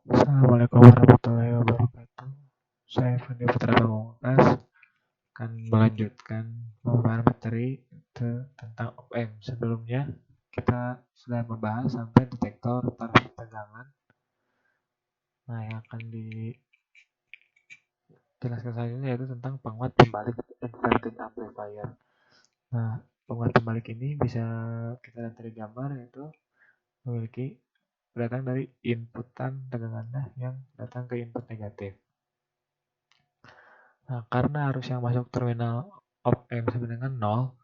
Assalamualaikum warahmatullahi wabarakatuh. Saya Fandi Putra Pamungkas akan melanjutkan pemaparan materi tentang OPM. Sebelumnya kita sudah membahas sampai detektor taraf tegangan. Nah, yang akan dijelaskan selanjutnya yaitu tentang penguat pembalik inverting amplifier. Nah, penguat pembalik ini bisa kita lihat dari gambar, yaitu memiliki datang dari inputan tegangannya yang datang ke input negatif. Nah, karena arus yang masuk terminal op-amp sama dengan 0,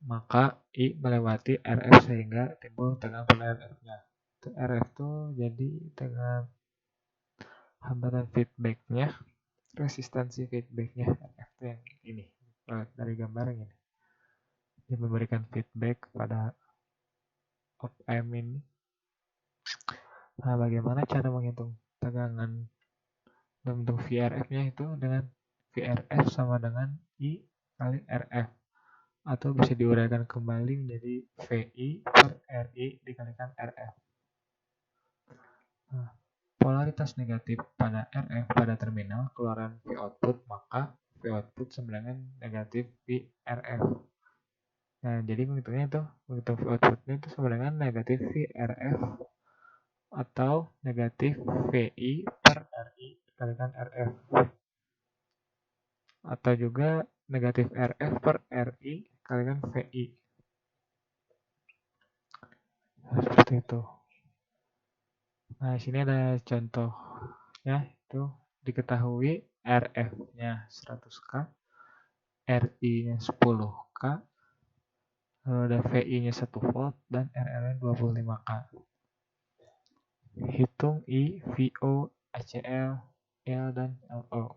maka I melewati RF sehingga timbul tegangan pada RF-nya. RF itu jadi tegangan hambatan feedback-nya, resistansi feedback-nya. RF itu yang ini, dari gambar ini. Dia memberikan feedback pada op-amp ini. Nah, bagaimana cara menghitung tegangan dalam bentuk VRF-nya itu dengan VRF sama dengan I kali RF. Atau bisa diuraikan kembali menjadi VI per RI dikalikan RF. Nah, polaritas negatif pada RF pada terminal keluaran V output, maka V output sama dengan negatif V RF. Nah, jadi menghitungnya itu, menghitung V outputnya itu sama dengan negatif V RF atau negatif VI per RI dikalikan RF. Atau juga negatif RF per RI dikalikan VI. Nah, seperti itu. Nah, di sini ada contoh ya, itu diketahui RF-nya 100K, RI-nya 10K, lalu ada VI-nya 1 volt dan RL-nya 25K. Hitung I, VO, ACL, L dan LO.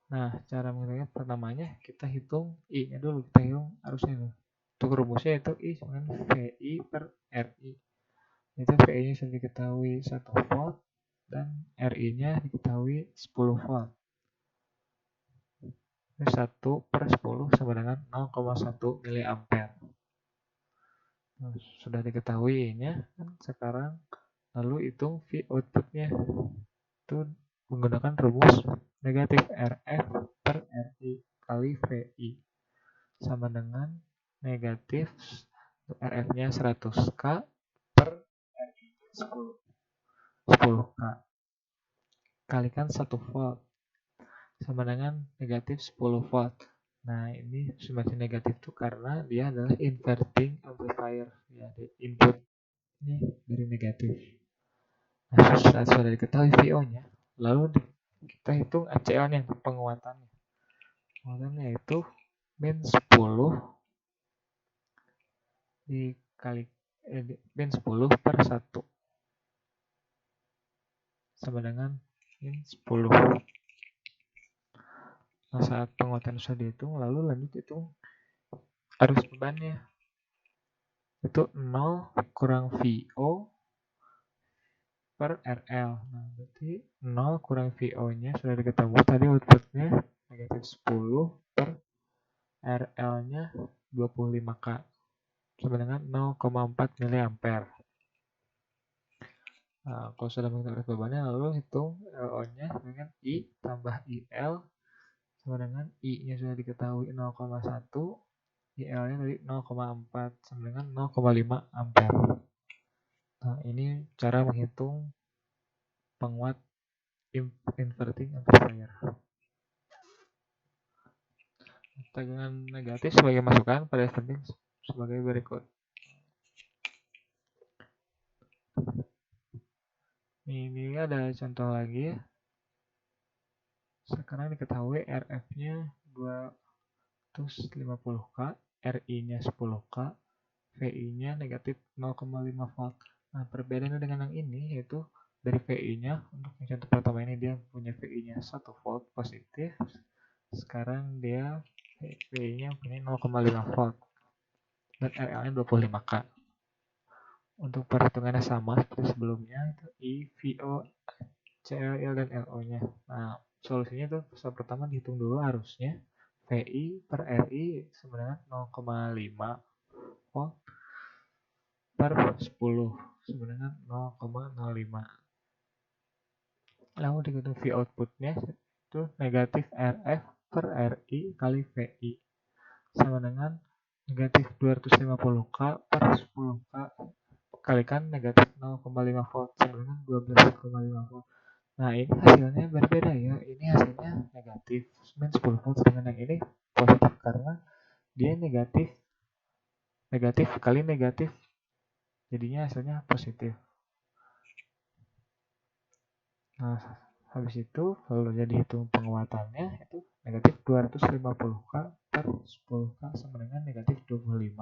Nah, cara menghitungnya pertamanya kita hitung I-nya dulu, kita hitung arusnya dulu. Untuk rumusnya itu I sama dengan VI per RI. Itu VI-nya sudah diketahui 1 volt dan RI-nya diketahui 10 volt. 1 per 10 sama dengan 0,1 miliampere. Nah, sudah diketahui I-nya, sekarang lalu hitung V output-nya. Itu menggunakan rumus negatif RF per RI kali VI sama dengan negatif RF-nya 100K per RI-nya 10K kalikan 1 volt sama dengan negatif 10 volt. Nah, ini semakin negatif tuh karena dia adalah inverting amplifier, ya, input ini dari negatif. Nah, setelah sudah diketahui VO-nya, lalu kita hitung ACL-nya, penguatannya. Penguatannya itu min 10 dikali min 10 per 1 sama dengan min 10. Nah, saat penguatan sudah dihitung, lalu lanjut hitung arus bebannya. Itu 0 kurang VO per RL. Nah, berarti 0 kurang VO-nya sudah diketahui tadi outputnya negatif 10 per RL-nya 25K sama dengan 0,4 miliampere. Nah, kalau sudah menghitung arus bebannya, lalu hitung LO-nya dengan I tambah IL sama dengan I-nya sudah diketahui 0,1, IL-nya tadi 0,4 sama dengan 0,5 ampere. Nah, ini cara menghitung penguat inverting amplifier. Tegangan negatif sebagai masukan pada inverting sebagai berikut. Ini ada contoh lagi. Sekarang diketahui RF-nya 250K, RI-nya 10K, VI-nya negatif 0,5 volt. Nah, perbedaannya dengan yang ini yaitu dari VI-nya, untuk yang contoh pertama ini dia punya VI-nya 1 volt positif. Sekarang dia VI-nya punya 0,5 volt dan RL-nya 25K. Untuk perhitungannya sama seperti sebelumnya, itu I, VO, CL, dan LO-nya. Nah, solusinya itu pertama dihitung dulu arusnya. VI per RI sama dengan 0,5 volt. per 10 sama dengan 0,05. Lalu diketahui V outputnya itu negatif RF per RI kali VI sama dengan negatif 250K per 10K kalikan negatif 0,5 volt sama dengan 12,5 volt. Nah ini hasilnya berbeda ya, ini hasilnya negatif 10 volt dengan yang ini positif karena dia negatif kali negatif, jadinya hasilnya positif. Nah habis itu lalu jadi hitung penguatannya itu negatif 250K per 10K sama dengan negatif 25.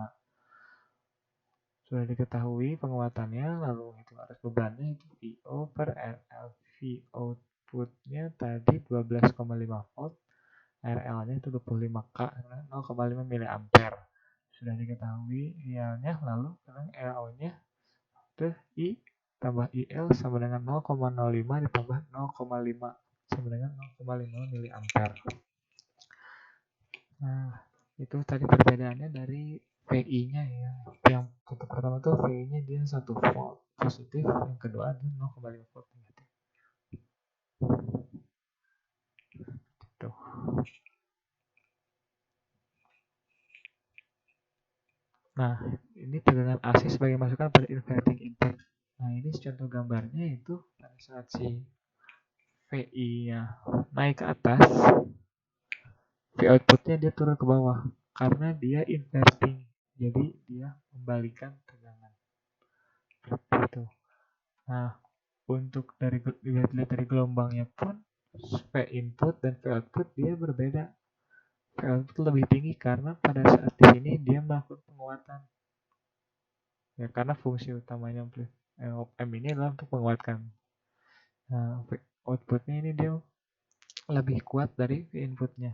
Sudah diketahui penguatannya, lalu itu arus bebannya itu VO per RL. V outputnya tadi 12,5 volt, RL-nya itu 25K, 0,5 mA. Sudah diketahui IL-nya, lalu sekarang RO-nya itu I tambah IL sama dengan 0,05 ditambah 0,5 sama dengan 0,5 mA. Nah, itu tadi perbedaannya dari VI-nya ya. Yang pertama tuh VI-nya dia 1 volt positif, yang kedua dia 0,5 volt negatif. Tuh. Nah, ini tegangan AC sebagai masukan pada inverting impact. Nah, ini contoh gambarnya itu pada saat si VI-nya naik ke atas, V outputnya dia turun ke bawah karena dia inverting. Jadi dia membalikan tegangan. Gitu. Nah, untuk dilihat dari gelombangnya pun V input dan V output dia berbeda. V output lebih tinggi karena pada saat di sini dia melakukan penguatan. Ya karena fungsi utamanya op amp ini adalah untuk menguatkan. Nah, V outputnya ini dia lebih kuat dari V inputnya.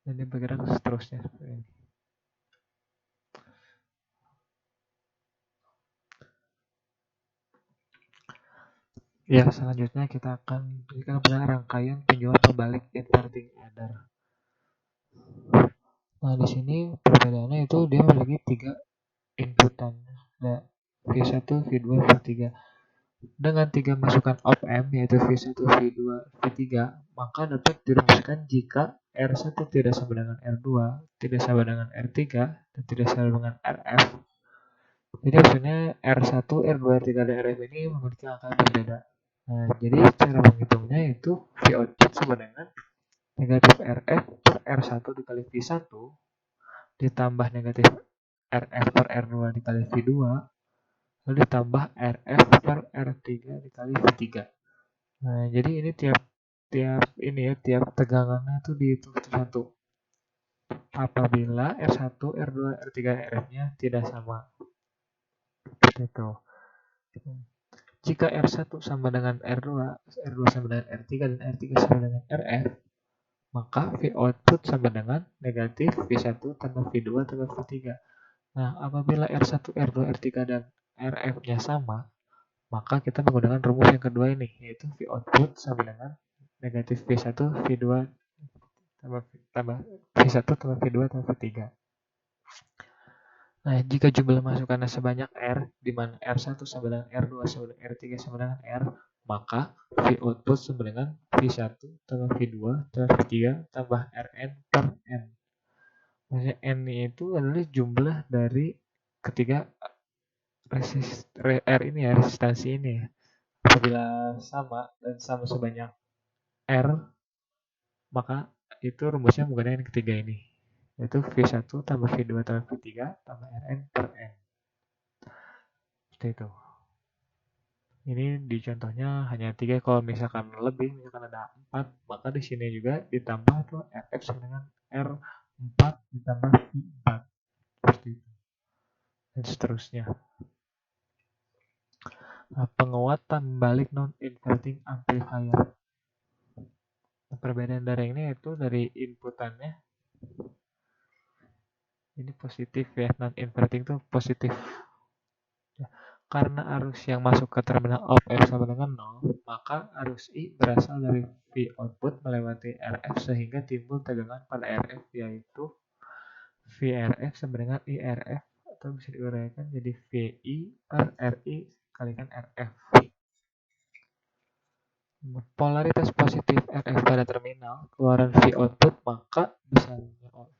Dan dia bergerak seterusnya seperti ini. Ya, selanjutnya kita akan berikan pada rangkaian penjualan terbalik inverting adder. Nah, di sini perbedaannya itu dia memiliki 3 inputan. Ada V1, V2, V3. Dengan 3 masukan op amp yaitu V1, V2, V3, maka dapat dirumuskan jika R1 tidak sama dengan R2, tidak sama dengan R3, dan tidak sama dengan RF. Jadi maksudnya R1, R2, R3, dan RF ini memiliki angka berbeda. Nah, jadi cara menghitungnya itu V output sama dengan negatif RF per R1 dikali V1 ditambah negatif RF per R2 dikali V2 lalu ditambah RF per R3 dikali V3. Nah, jadi ini tiap tegangannya itu dihitung satu. Apabila R1, R2, R3, RF-nya tidak sama. Gitu. Jika R1 sama dengan R2, R2 sama dengan R3, dan R3 sama dengan RF, maka V output sama dengan negatif V1 tambah V2 tambah V3. Nah, apabila R1, R2, R3, dan RF-nya sama, maka kita menggunakan rumus yang kedua ini, yaitu V output sama dengan negatif V1, V2 tambah V1 tambah V2 tambah V3. Nah, jika jumlah masukannya sebanyak R, di mana R1 sama dengan R2 sama dengan R3 sama dengan R, maka V output sama dengan V1 tambah V2 tambah V3 tambah Rn per N. Maksudnya N itu adalah jumlah dari ketiga resistansi ini ya. Apabila sama dan sama sebanyak R, maka itu rumusnya menggunakan yang ketiga ini, yaitu V1 tambah V2 tambah V3 tambah Rn per N. Seperti itu. Ini di contohnya hanya 3, kalau misalkan lebih, misalkan ada 4, maka di sini juga ditambah tuh Rf sama dengan R4 ditambah V4. Seperti itu. Dan seterusnya. Nah, penguatan balik non-inverting amplifier. Perbedaan dari ini itu dari inputannya. Ini positif ya, non-inverting itu positif. Ya, karena arus yang masuk ke terminal op amp sama dengan 0, maka arus I berasal dari V output melewati RF sehingga timbul tegangan pada RF, yaitu VRF sama dengan IRF atau bisa diuraikan jadi VI per RI kalikan RF. Polaritas positif RF pada terminal, keluaran V output, maka besarnya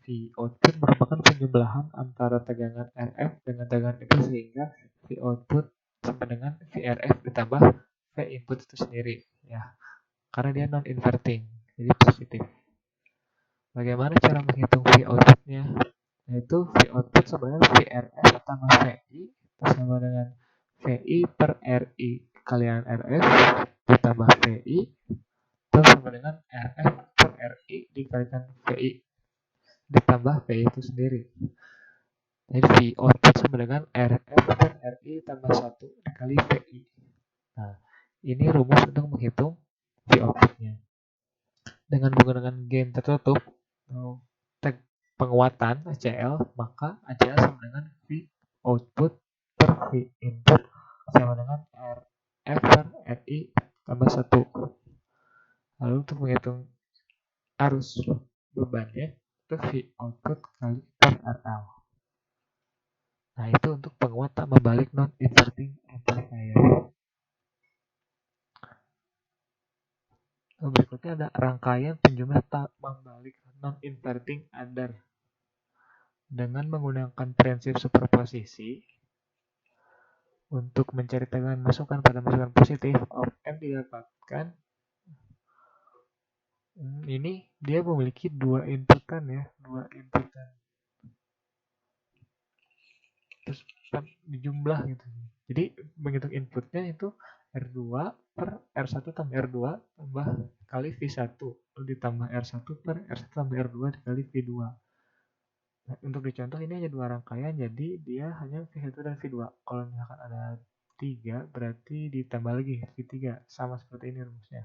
V output merupakan penjumlahan antara tegangan RF dengan tegangan input sehingga V output sama dengan VRF ditambah V input itu sendiri ya. Karena dia non inverting, jadi positif. Bagaimana cara menghitung V outputnya? Yaitu V output sama dengan VRF tambah VI itu sama dengan VI per RI kalian RF ditambah VI itu sama dengan RF per RI dikalikan VI ditambah VI itu sendiri. Jadi V output sama dengan RF per RI tambah 1 dikali VI. Nah, ini rumus untuk menghitung V outputnya. Dengan menggunakan gain tertutup penguatan ACL, maka ACL sama dengan V output per V input sama dengan RF per RI tambah 1. Lalu untuk menghitung arus bebannya itu V output kali per RL. Nah, itu untuk penguat tak membalik non inverting amplifier. Berikutnya ada rangkaian penjumlah tak membalik non inverting under. Dengan menggunakan prinsip superposisi untuk mencari tegangan masukan pada masukan positif, op-amp didapatkan. Ini dia memiliki dua inputan ya, terus dijumlah gitu. Jadi menghitung inputnya itu R2 per R1 tambah R2 tambah kali V1 ditambah R1 per R1 tambah R2 dikali V2. Nah, untuk dicontoh ini hanya dua rangkaian, jadi dia hanya V1 dan V2. Kalau misalkan ada 3, berarti ditambah lagi V3. Sama seperti ini rumusnya.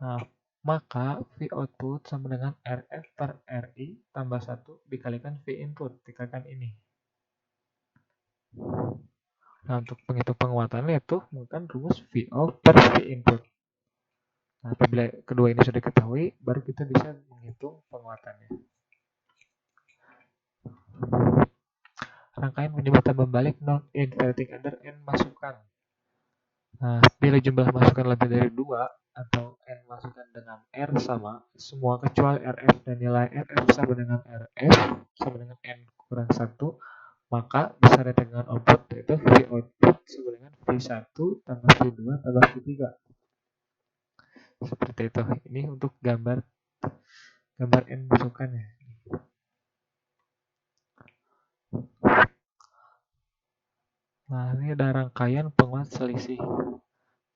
Nah, maka V output sama dengan RF per RI tambah 1 dikalikan V input, dikalikan ini. Nah, untuk penghitung penguatannya itu menggunakan rumus V out per V input. Nah, apabila kedua ini sudah diketahui, baru kita bisa menghitung penguatannya. Rangkaian penjumlah tambah balik non inverting under N masukan. Nah, bila jumlah masukan lebih dari 2 atau N masukan dengan R sama, semua kecuali RF dan nilai RF sama dengan RF sama dengan N kurang 1, maka besar tegangan output yaitu V output sama dengan V1 tambah V2 tambah V3. Seperti itu. Ini untuk gambar N masukan ya. Nah, ini ada rangkaian penguat selisih.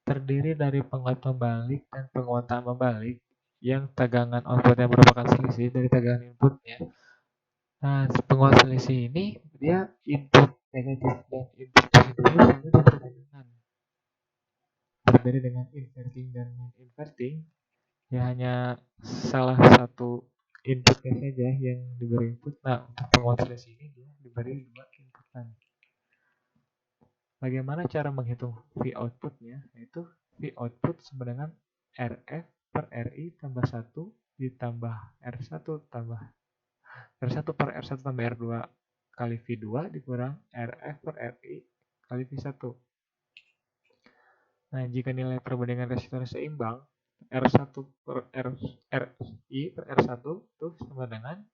Terdiri dari penguat membalik dan penguat tak membalik yang tegangan outputnya merupakan selisih dari tegangan inputnya. Nah, penguat selisih ini dia input negatif dan input positifnya sama dengan tegangan. Berbeda dengan inverting dan non-inverting, ya hanya salah satu inputnya saja yang diberi input. Nah, untuk penguat selisih ini dia diberi dua inputan. Bagaimana cara menghitung V outputnya? Yaitu V output sama dengan RF per RI tambah 1 ditambah R1 tambah R1 per R1 tambah R2 kali V2 dikurang RF per RI kali V1. Nah, jika nilai perbandingan resistor seimbang, R1 per RI per R1 itu sama dengan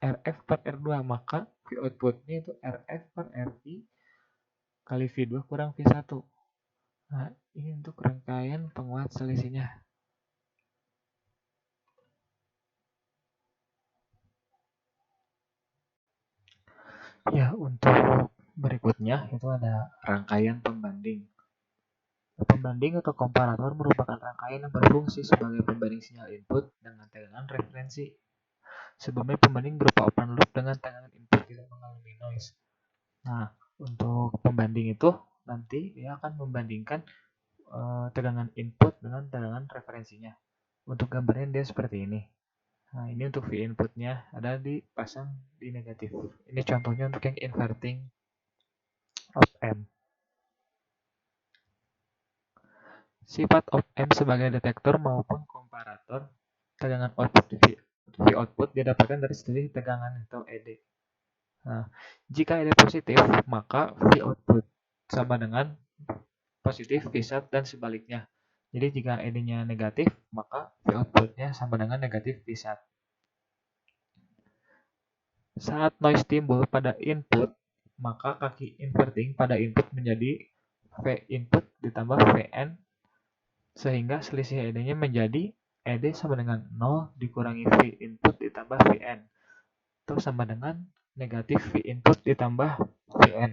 RF per R2, maka V outputnya itu RF per RI kali V2 kurang V1. Nah, ini untuk rangkaian penguat selisihnya. Ya, untuk berikutnya itu ada rangkaian pembanding. Pembanding atau komparator merupakan rangkaian yang berfungsi sebagai pembanding sinyal input dengan tegangan referensi. Sebelumnya pembanding berupa open loop dengan tegangan input tidak mengalami noise. Nah, untuk pembanding itu nanti dia akan membandingkan tegangan input dengan tegangan referensinya. Untuk gambarnya dia seperti ini. Nah, ini untuk V inputnya ada dipasang di negatif. Ini contohnya untuk yang inverting op-amp. Sifat op-amp sebagai detektor maupun komparator tegangan output V output didapatkan dari studi tegangan atau ED. Nah, jika ED positif, maka V output sama dengan positif V1 dan sebaliknya. Jadi jika ED-nya negatif, maka V output-nya sama dengan negatif V1. Saat noise timbul pada input, maka kaki inverting pada input menjadi V input ditambah Vn, sehingga selisih ED-nya menjadi ED sama dengan 0 dikurangi V input ditambah Vn. Itu sama dengan negatif V input ditambah Vn.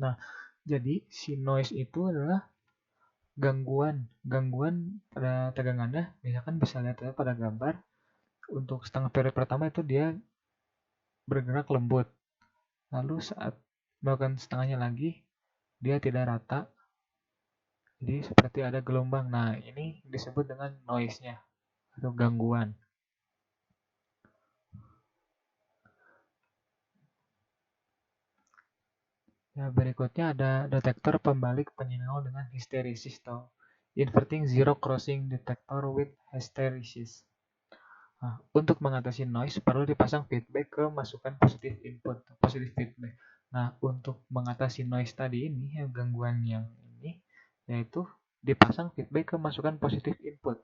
Nah, jadi si noise itu adalah gangguan pada tegangannya. Misalkan bisa lihat pada gambar, untuk setengah periode pertama itu dia bergerak lembut. Lalu saat melakukan setengahnya lagi, dia tidak rata. Jadi seperti ada gelombang. Nah, ini disebut dengan noise-nya atau gangguan. Ya, berikutnya ada detektor pembalik penyinau dengan hysteresis atau inverting zero crossing detector with hysteresis. Nah, untuk mengatasi noise perlu dipasang feedback ke masukan positif input, positif feedback. Nah, untuk mengatasi noise tadi ini, gangguan yang ini, yaitu dipasang feedback ke masukan positif input.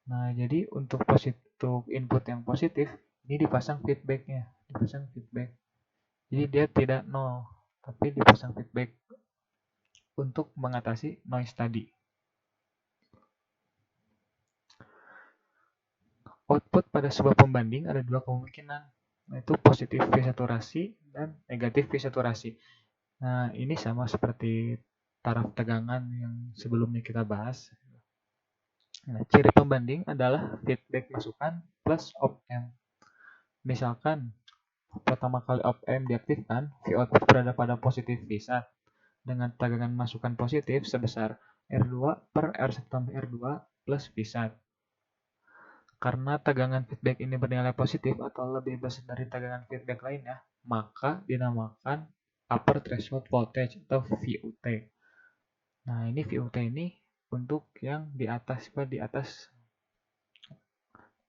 Nah, jadi untuk positif input yang positif, ini dipasang feedbacknya, dipasang feedback. Jadi dia tidak nol, tapi dipasang feedback untuk mengatasi noise tadi. Output pada sebuah pembanding ada dua kemungkinan, yaitu positif V saturasi dan negatif V saturasi. Nah, ini sama seperti taraf tegangan yang sebelumnya kita bahas. Nah, ciri pembanding adalah feedback masukan plus op-amp. Misalkan pertama kali op-amp diaktifkan, V output berada pada positif V1 dengan tegangan masukan positif sebesar R2 per R1 tambah R2 plus V1. Karena tegangan feedback ini bernilai positif atau lebih besar dari tegangan feedback lainnya, maka dinamakan upper threshold voltage atau VUT. Nah, ini VUT ini untuk yang di atas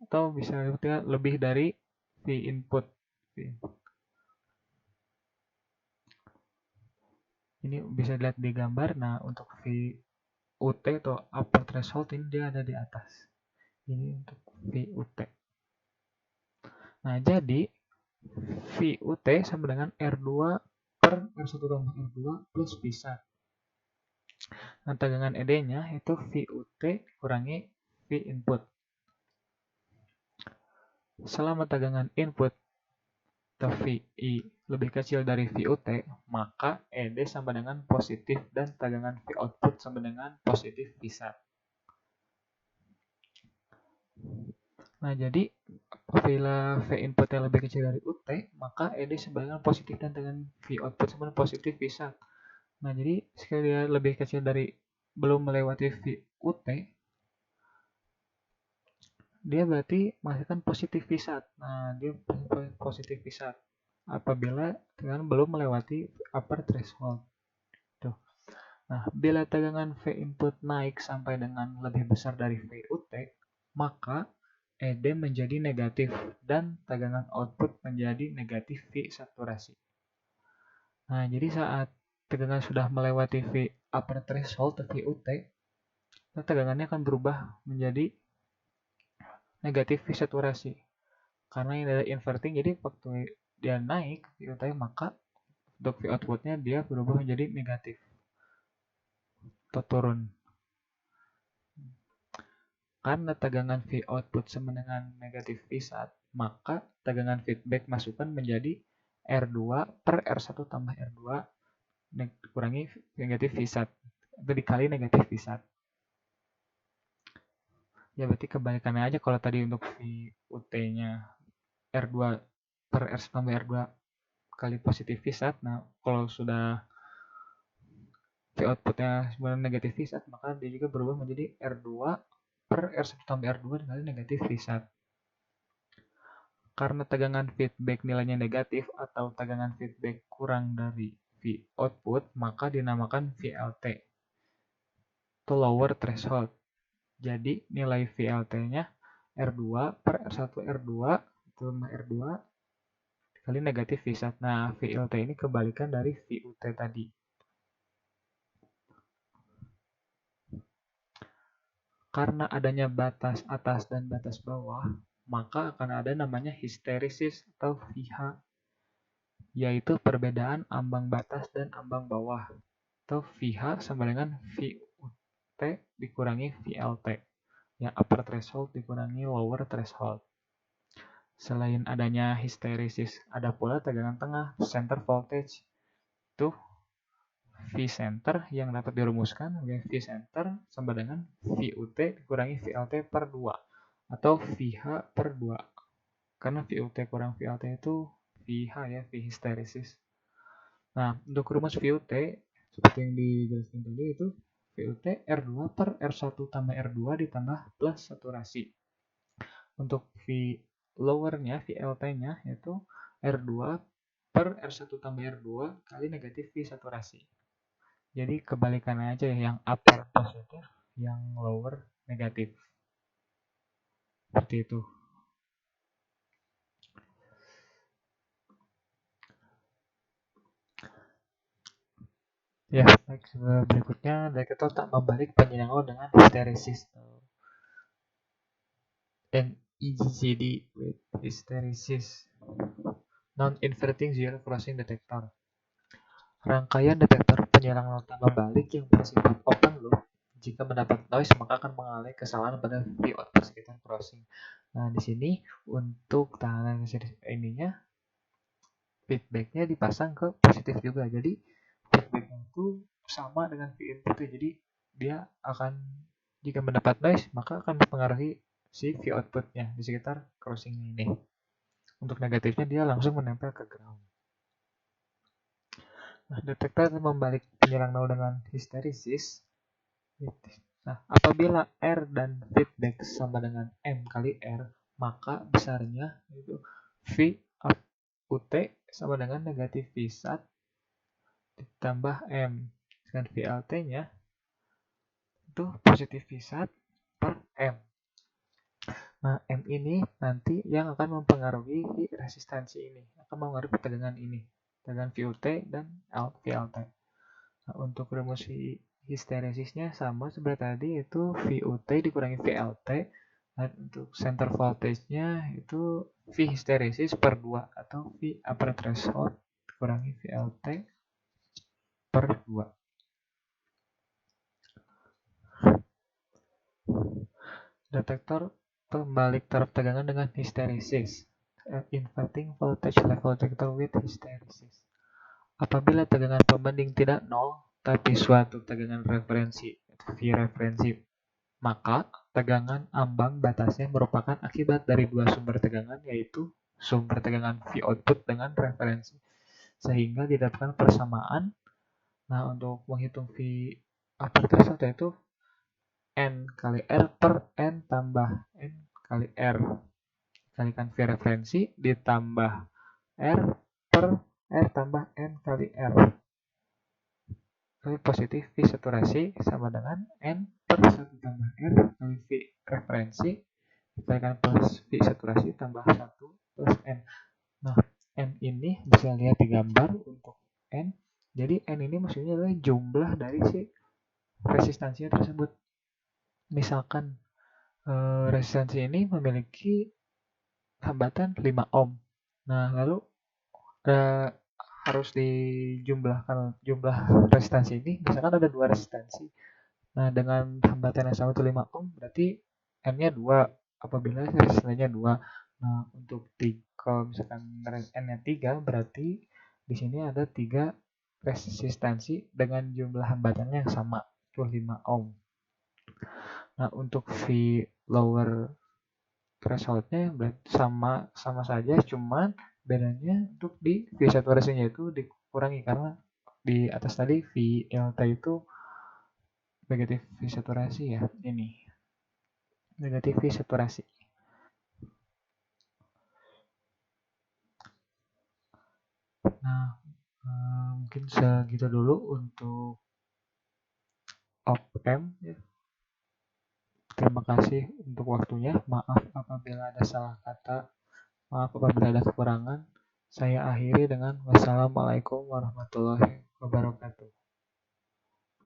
atau bisa lebih dari V input. Ini bisa dilihat di gambar. Nah, untuk VUT atau upper threshold ini dia ada di atas. Ini untuk VUT. Nah, jadi VUT sama dengan R2 per R1 tambah R2 plus V1. Nah, tegangan ED-nya itu VUT kurangi V input. Selama tegangan input atau VI lebih kecil dari VUT, maka ED sama dengan positif dan tegangan V output sama dengan positif V1. Nah, jadi apabila V inputnya lebih kecil dari UT, maka ED sama dengan positif dan tegangan V output sama dengan positif V1. Nah, jadi sekali dia lebih kecil dari belum melewati VUT, dia berarti menghasilkan positif V1. Nah, dia positif V1 apabila tegangan belum melewati upper threshold. Tuh. Nah, bila tegangan V input naik sampai dengan lebih besar dari VUT, maka ED menjadi negatif dan tegangan output menjadi negatif V saturasi. Nah, jadi saat tegangan sudah melewati V upper threshold atau VUT, tegangannya akan berubah menjadi negatif V saturasi. Karena ini adalah inverting, jadi waktu dia naik VUT, maka untuk V outputnya dia berubah menjadi negatif atau turun. Karena tegangan V output sama dengan negatif V1, maka tegangan feedback masukan menjadi R2 per R1 tambah R2 kurangi negatif V1 itu dikali negatif V1. Ya berarti kebalikannya aja, kalau tadi untuk VUT-nya R2 per R1 tambah R2 kali positif V1. Nah, kalau sudah V outputnya sebenarnya negatif V1, maka dia juga berubah menjadi R2 per R1 tambah R2 dikali negatif V1. Karena tegangan feedback nilainya negatif atau tegangan feedback kurang dari V output, maka dinamakan VLT atau lower threshold. Jadi nilai VLT-nya R2 per R1 R2 tambah R2 kali negatif V1. Nah, VLT ini kebalikan dari VUT tadi. Karena adanya batas atas dan batas bawah, maka akan ada namanya histeresis atau VH, yaitu perbedaan ambang batas dan ambang bawah. Atau VH sama dengan VUT dikurangi VLT. Yang upper threshold dikurangi lower threshold. Selain adanya histeresis, ada pula tegangan tengah, center voltage. Itu V center yang dapat dirumuskan V center sama dengan VUT dikurangi VLT per 2 atau VH per 2. Karena VUT kurang VLT itu VH ya, V hysteresis. Nah, untuk rumus VUT seperti yang dijelaskan tadi itu VUT R2 per R1 tambah R2 ditambah plus saturasi. Untuk V lowernya, VLT-nya yaitu R2 per R1 tambah R2 kali negatif V saturasi. Jadi kebalikannya aja ya, yang upper positif, yang lower negatif. Seperti itu. Ya, baik. Berikutnya, kita tak membalik penyilangan dengan hysteresis. NEGD with hysteresis. Non-inverting zero crossing detector. Rangkaian detektor penyilang nota membalik yang bersifat open loop. Jika mendapat noise, maka akan mengalami kesalahan pada V output sekitar crossing. Nah, di sini untuk tahanan ininya feedbacknya dipasang ke positif juga. Jadi feedbacknya itu sama dengan V input. Jadi dia akan jika mendapat noise, maka akan mempengaruhi si V outputnya di sekitar crossing ini. Untuk negatifnya dia langsung menempel ke ground. Nah, detektor membalik penyilang nol dengan histeresis. Nah, apabila R dan feedback sama dengan M kali R, maka besarnya itu V UT sama dengan negatif V1 ditambah M. Dengan VLT-nya itu positif V1 per M. Nah, M ini nanti yang akan mempengaruhi resistansi ini, akan mempengaruhi tegangan ini, tegangan VUT dan VLT. Nah, untuk rumus histeresisnya sama seperti tadi, itu VUT dikurangi VLT, dan untuk center voltage-nya itu V hysteresis per 2 atau V upper threshold dikurangi VLT per 2. Detektor pembalik taraf tegangan dengan histeresis. Inverting voltage level detector with hysteresis. Apabila tegangan pembanding tidak nol, tapi suatu tegangan referensi, V referensi, maka tegangan ambang batasnya merupakan akibat dari dua sumber tegangan, yaitu sumber tegangan V output dengan referensi, sehingga didapatkan persamaan. Nah, untuk menghitung V upper threshold yaitu N kali R per N tambah N kali R. Kalikan V referensi ditambah R per R tambah N kali R. Kali positif V saturasi sama dengan N per 1 tambah R kali V referensi dikalikan plus V saturasi tambah 1 plus N. Nah, N ini bisa lihat di gambar untuk N. Jadi N ini maksudnya adalah jumlah dari si resistansinya tersebut. Misalkan resistansi ini memiliki hambatan 5 ohm. Nah, lalu harus dijumlahkan jumlah resistansi ini. Misalkan ada dua resistansi. Nah, dengan hambatan yang sama itu 5 ohm, berarti N-nya 2. Apabila resistansinya 2. Nah, untuk kalau misalkan N-nya 3, berarti di sini ada 3 resistansi dengan jumlah hambatannya yang sama, itu 5 ohm. Nah, untuk V lower threshold-nya sama saja, cuman bedanya untuk di V saturasinya itu dikurangi karena di atas tadi VLT itu negatif V saturasi ya, ini negatif V saturasi. Nah, mungkin segitu dulu untuk op-amp ya. Terima kasih untuk waktunya. Maaf apabila ada salah kata, maaf apabila ada kekurangan. Saya akhiri dengan wassalamualaikum warahmatullahi wabarakatuh.